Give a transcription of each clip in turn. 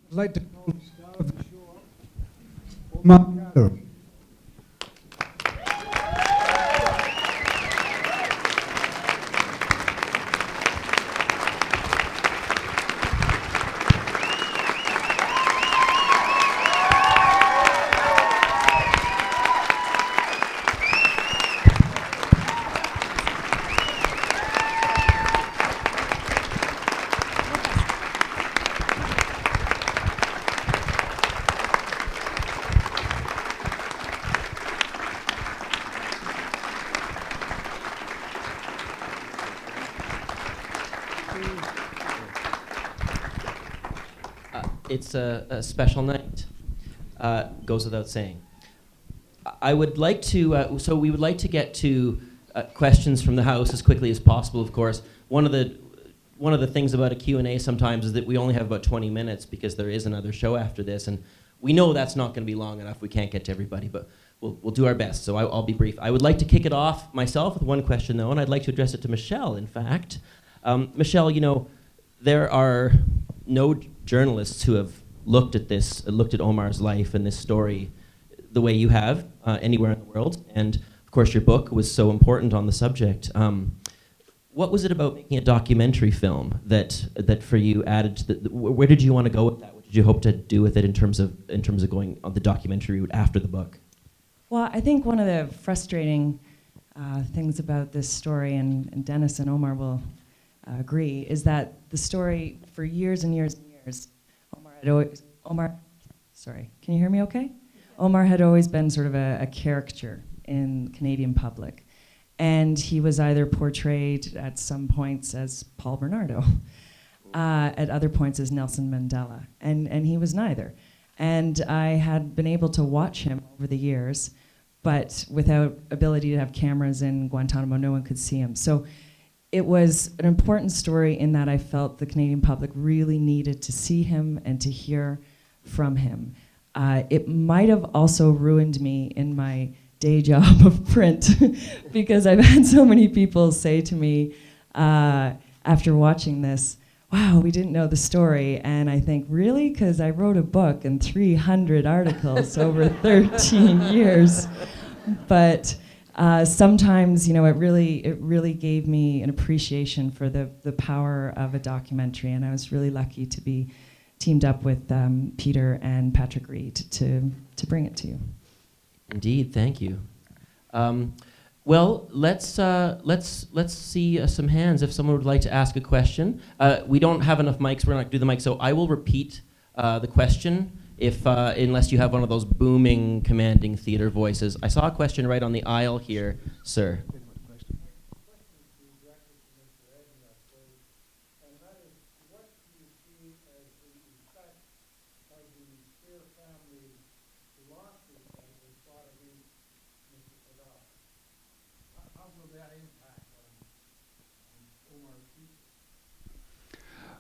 I'd like to call the star of the show, Omar Khadr. It's a special night. Goes without saying. I would like to, so we would like to get to questions from the house as quickly as possible, of course. One of the things about a Q&A sometimes is that we only have about 20 minutes because there is another show after this, and we know that's not going to be long enough. We can't get to everybody, but we'll do our best, so I'll be brief. I would like to kick it off myself with one question, though, and I'd like to address it to Michelle, in fact. Michelle, you know, there are no journalists who have looked at Omar's life and this story the way you have anywhere in the world. And of course, your book was so important on the subject. What was it about making a documentary film that for you added to the, where did you want to go with that? What did you hope to do with it in terms of going on the documentary route after the book? Well, I think one of the frustrating things about this story, and Dennis and Omar will agree, is that the story for years and years and years, sorry, can you hear me okay? Omar had always been sort of a caricature in the Canadian public. And he was either portrayed at some points as Paul Bernardo, at other points as Nelson Mandela, and he was neither. And I had been able to watch him over the years, but without ability to have cameras in Guantanamo, no one could see him. So it was an important story in that I felt the Canadian public really needed to see him and to hear from him. It might have also ruined me in my day job of print because I've had so many people say to me after watching this, wow, we didn't know the story. And I think, really? Because I wrote a book and 300 articles over 13 years. But sometimes, you know, it really gave me an appreciation for the power of a documentary, and I was really lucky to be teamed up with Peter and Patrick Reed to bring it to you. Indeed, thank you. Well, let's see some hands if someone would like to ask a question. We don't have enough mics. We're not going to do the mic, so I will repeat the question. Unless you have one of those booming, commanding theater voices. I saw a question right on the aisle here, sir.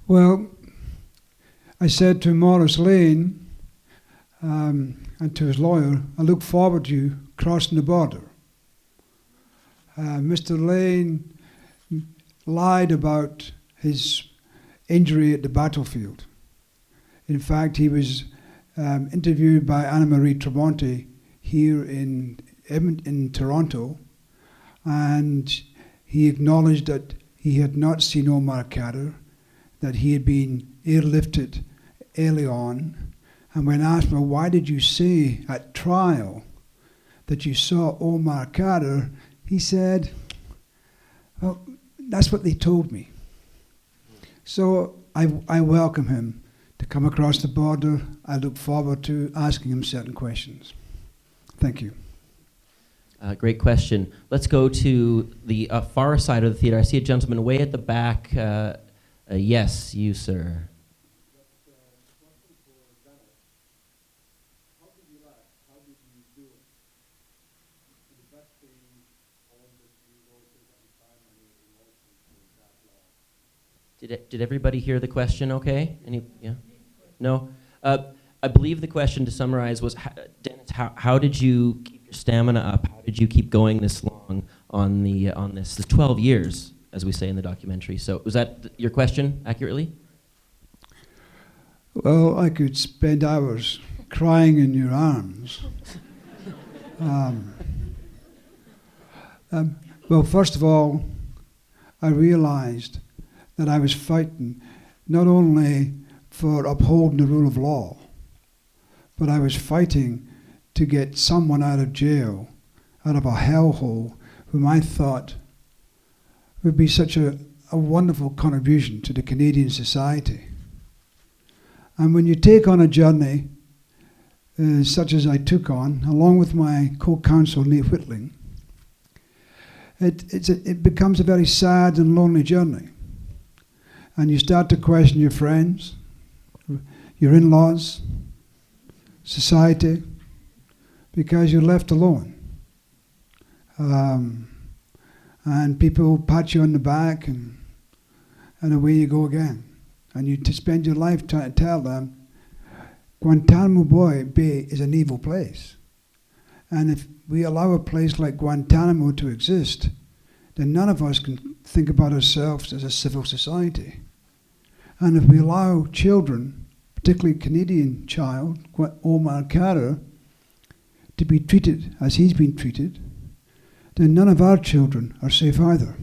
Well, I said to Morris Lane and to his lawyer, I look forward to you crossing the border. Mr. Lane lied about his injury at the battlefield. In fact, he was interviewed by Anna Marie Tremonti here in Toronto, and he acknowledged that he had not seen Omar Khadr, that he had been airlifted early on. And when asked, well, why did you say at trial that you saw Omar Khadr, he said, well, that's what they told me. So I welcome him to come across the border. I look forward to asking him certain questions. Thank you. Great question. Let's go to the far side of the theater. I see a gentleman way at the back. Yes, you, sir. Did everybody hear the question okay? Yeah? No? I believe the question, to summarize, was, Dennis, how did you keep your stamina up? How did you keep going this long on this? It's 12 years, as we say in the documentary. So was that your question accurately? Well, I could spend hours crying in your arms. Well, first of all, I realized that I was fighting not only for upholding the rule of law, but I was fighting to get someone out of jail, out of a hellhole, whom I thought would be such a wonderful contribution to the Canadian society. And when you take on a journey such as I took on, along with my co-counsel, Neil Whitling, it becomes a very sad and lonely journey. And you start to question your friends, your in-laws, society, because you're left alone. And people pat you on the back and away you go again. And you spend your life trying to tell them Guantanamo Bay is an evil place. And if we allow a place like Guantanamo to exist, then none of us can think about ourselves as a civil society. And if we allow children, particularly Canadian child, Omar Khadr, to be treated as he's been treated, then none of our children are safe either.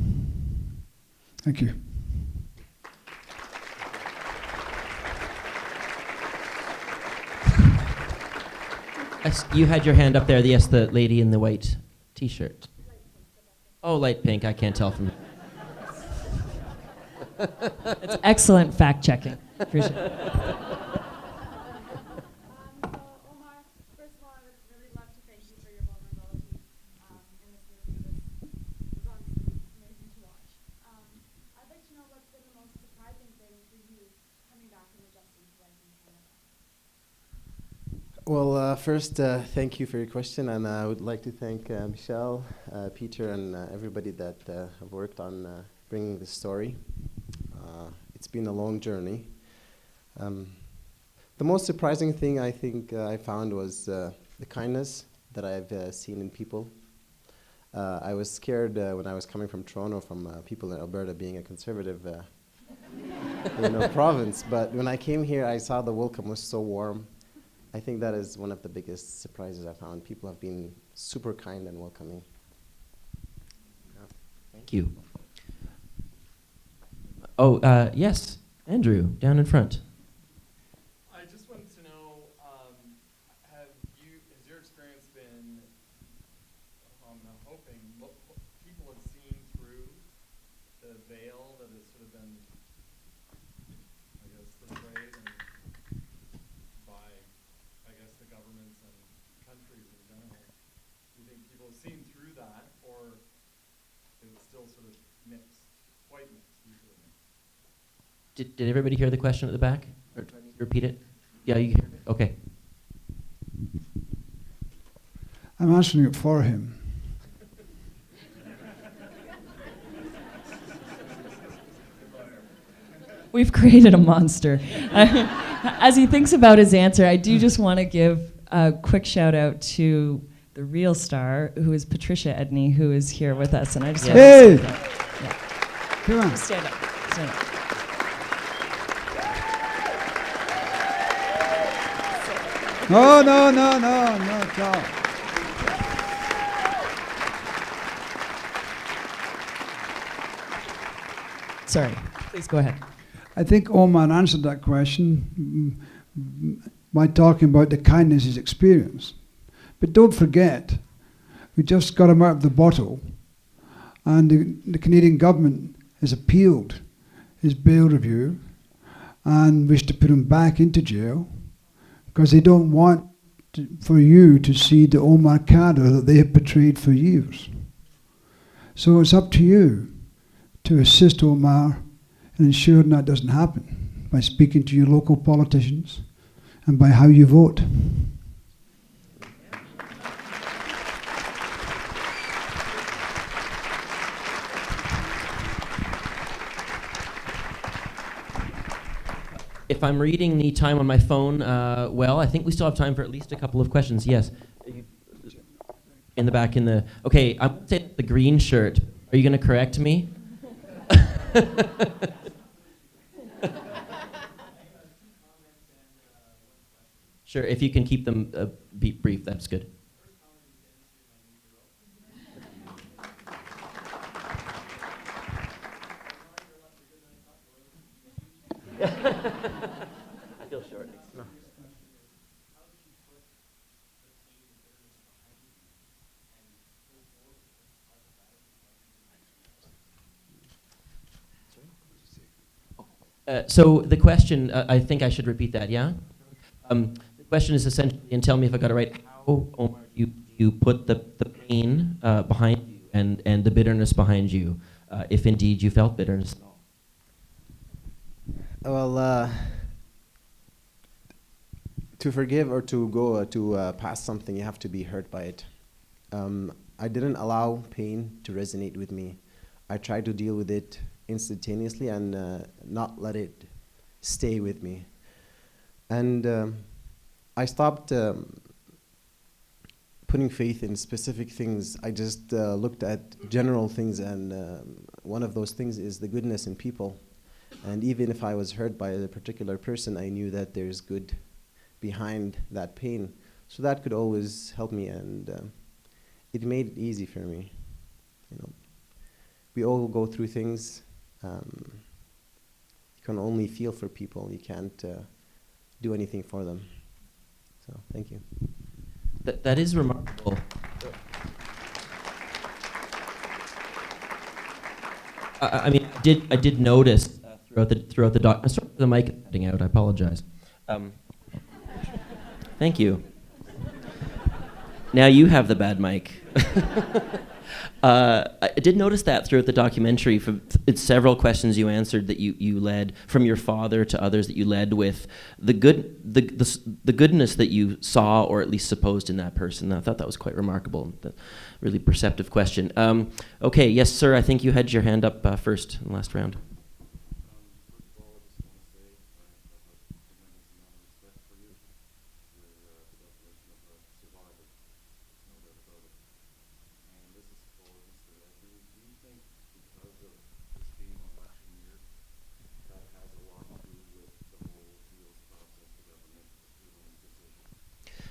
Thank you. You had your hand up there. Yes, the lady in the white T-shirt. Oh, light pink. I can't tell from. It's excellent fact checking. Appreciate it. Omar, first of all, I would really love to thank you for your vulnerability in this movie. It was honestly amazing to watch. I'd like to know what's been the most surprising thing for you coming back and adjusting to life in Canada. Well, first, thank you for your question, and I would like to thank Michelle, Peter, and everybody that have worked on bringing this story. It's been a long journey. The most surprising thing I think I found was the kindness that I've seen in people. I was scared when I was coming from Toronto, from people in Alberta being a conservative province, but when I came here, I saw the welcome was so warm. I think that is one of the biggest surprises I found. People have been super kind and welcoming. Yeah. Thank you. Oh, yes, Andrew, down in front. I just wanted to know, has your experience been, I'm hoping, people have seen through the veil that has sort of been, I guess, portrayed by, I guess, the governments and countries in general? Do you think people have seen through that, or is it still sort of mixed, quite mixed, usually mixed? Did everybody hear the question at the back? Or do I need to repeat it? Yeah, you hear it. Okay. I'm answering it for him. We've created a monster. As he thinks about his answer, I do just want to give a quick shout out to the real star, who is Patricia Edney, who is here with us. And I just want to say that. Yeah. Come on. Just stand up. Stand up. No, not at all. Sorry. Please go ahead. I think Omar answered that question by talking about the kindness he's experienced. But don't forget, we just got him out of the bottle, and the Canadian government has appealed his bail review and wished to put him back into jail because they don't want for you to see the Omar Khadr that they have portrayed for years. So it's up to you to assist Omar and ensuring that doesn't happen by speaking to your local politicians and by how you vote. If I'm reading the time on my phone well, I think we still have time for at least a couple of questions. Yes. In the back, okay, I'm going to say the green shirt. Are you going to correct me? Sure, if you can keep them brief, that's good. I feel short. No. So the question, I think I should repeat that, yeah? The question is essentially, and tell me if I got it right, how, Omar, you put the pain behind you and the bitterness behind you, if indeed you felt bitterness at all? Well, to forgive or to go to past something, you have to be hurt by it. I didn't allow pain to resonate with me. I tried to deal with it instantaneously and not let it stay with me. And I stopped putting faith in specific things. I just looked at general things, and one of those things is the goodness in people. And even if I was hurt by a particular person, I knew that there's good behind that pain. So that could always help me, and it made it easy for me. You know, we all go through things. You can only feel for people. You can't do anything for them. So thank you. That is remarkable. I mean, I did notice throughout the doc. I'm sorry for the mic cutting out. I apologize. Thank you. Now you have the bad mic. I did notice that throughout the documentary, from several questions you answered, that you led from your father to others, that you led with the goodness that you saw, or at least supposed, in that person. I thought that was quite remarkable. Really perceptive question. Okay, yes, sir. I think you had your hand up first in the last round.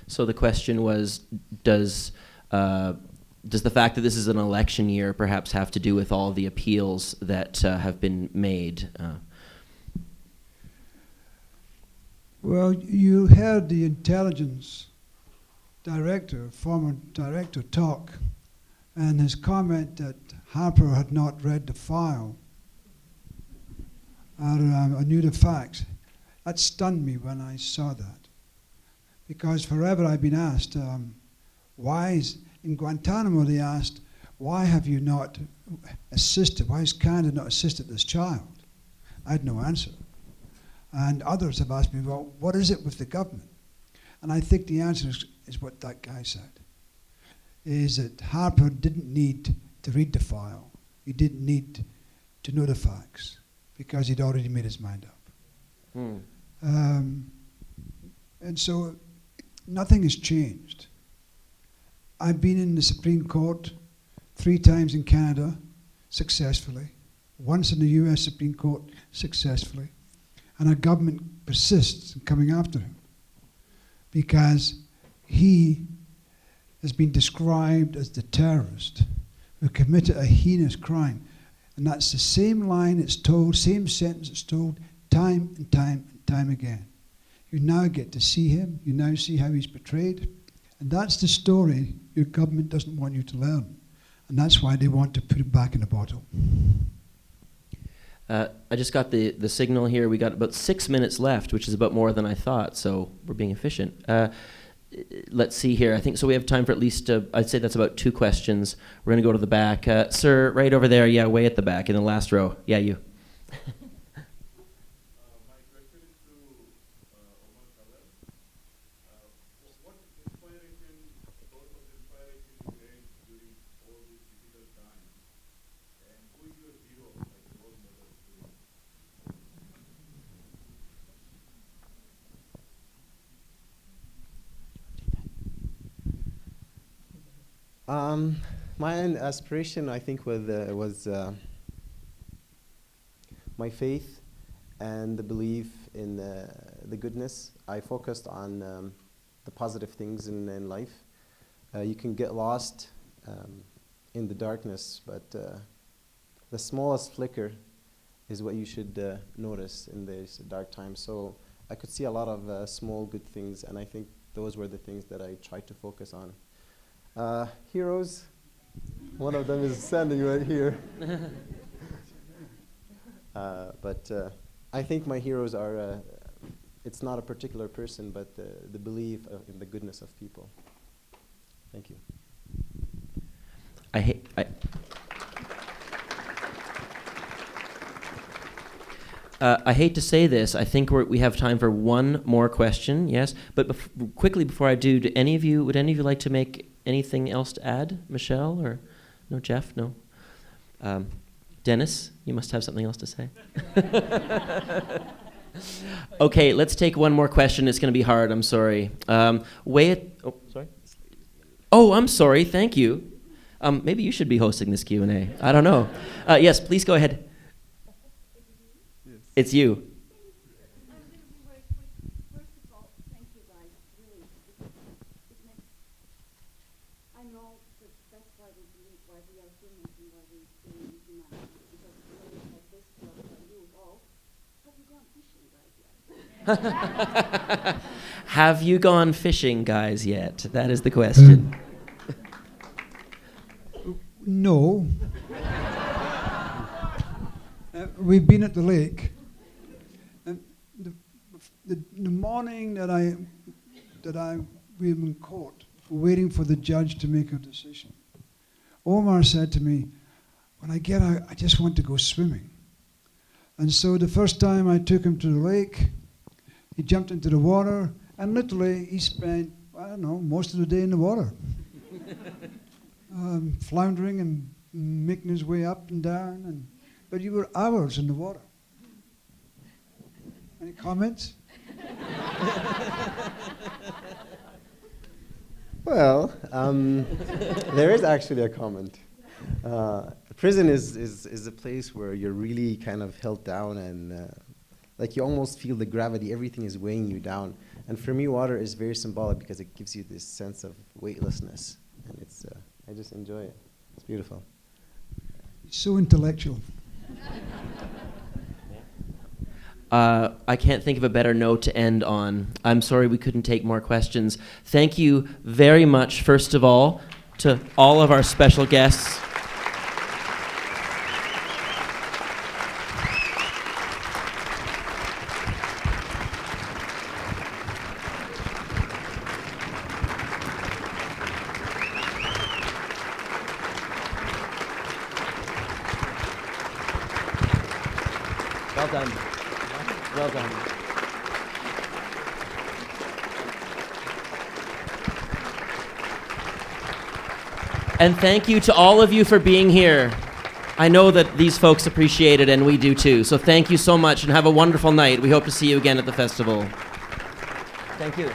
So the question was, does the fact that this is an election year perhaps have to do with all the appeals that have been made? Well, you heard the intelligence director, former director, talk, and his comment that Harper had not read the file. I knew the facts. That stunned me when I saw that. Because forever I've been asked, in Guantanamo they asked, why have you not assisted, why has Canada not assisted this child? I had no answer. And others have asked me, well, what is it with the government? And I think the answer is what that guy said, is that Harper didn't need to read the file. He didn't need to know the facts, because he'd already made his mind up. And so nothing has changed. I've been in the Supreme Court 3 times in Canada, successfully, once in the US Supreme Court, successfully, and our government persists in coming after him because he has been described as the terrorist who committed a heinous crime. And that's the same line it's told, same sentence it's told, time and time and time again. You now get to see him, you now see how he's portrayed, and that's the story your government doesn't want you to learn. And that's why they want to put it back in a bottle. I just got the signal here. We got about 6 minutes left, which is about more than I thought, so we're being efficient. Let's see here. I think so we have time for at least, I'd say that's about 2 questions. We're going to go to the back. Sir, right over there, yeah, way at the back in the last row. Yeah, you. My question is to Omar Khadr. What inspiration, source of inspiration you had during all these difficult times? And who is your hero, like role model to you? My aspiration, I think, was my faith and the belief in the goodness. I focused on the positive things in life. You can get lost in the darkness, but the smallest flicker is what you should notice in these dark times. So I could see a lot of small good things, and I think those were the things that I tried to focus on. Heroes, one of them is standing right here. But I think my heroes are, it's not a particular person, but the belief in the goodness of people. Thank you. I hate to say this. I think we have time for one more question. Yes, but quickly before I do, would any of you like to make anything else to add? Michelle or no? Jeff, no. Dennis, you must have something else to say. Okay, let's take one more question. It's going to be hard. I'm sorry. Sorry. Oh, I'm sorry. Thank you. Maybe you should be hosting this Q&A. I don't know. Yes, please go ahead. It's you. I'm going to be very quick. First of all, thank you guys, really. It makes, I know that that's why we believe, why we are filmmaking, why we're doing humanity, because it's really like this club by you all. Have you gone fishing, guys, yet? Have you gone fishing, guys, yet? That is the question. No. We've been at the lake. The morning that we were in court, waiting for the judge to make a decision, Omar said to me, when I get out, I just want to go swimming. And so the first time I took him to the lake, he jumped into the water, and literally he spent, I don't know, most of the day in the water. Floundering and making his way up and down, but you were hours in the water. Any comments? Well, there is actually a comment. Prison is a place where you're really kind of held down, and like you almost feel the gravity, everything is weighing you down. And for me, water is very symbolic because it gives you this sense of weightlessness, and it's I just enjoy it. It's beautiful. So intellectual. I can't think of a better note to end on. I'm sorry we couldn't take more questions. Thank you very much, first of all, to all of our special guests. Well done. Well done. And thank you to all of you for being here. I know that these folks appreciate it, and we do too. So thank you so much, and have a wonderful night. We hope to see you again at the festival. Thank you.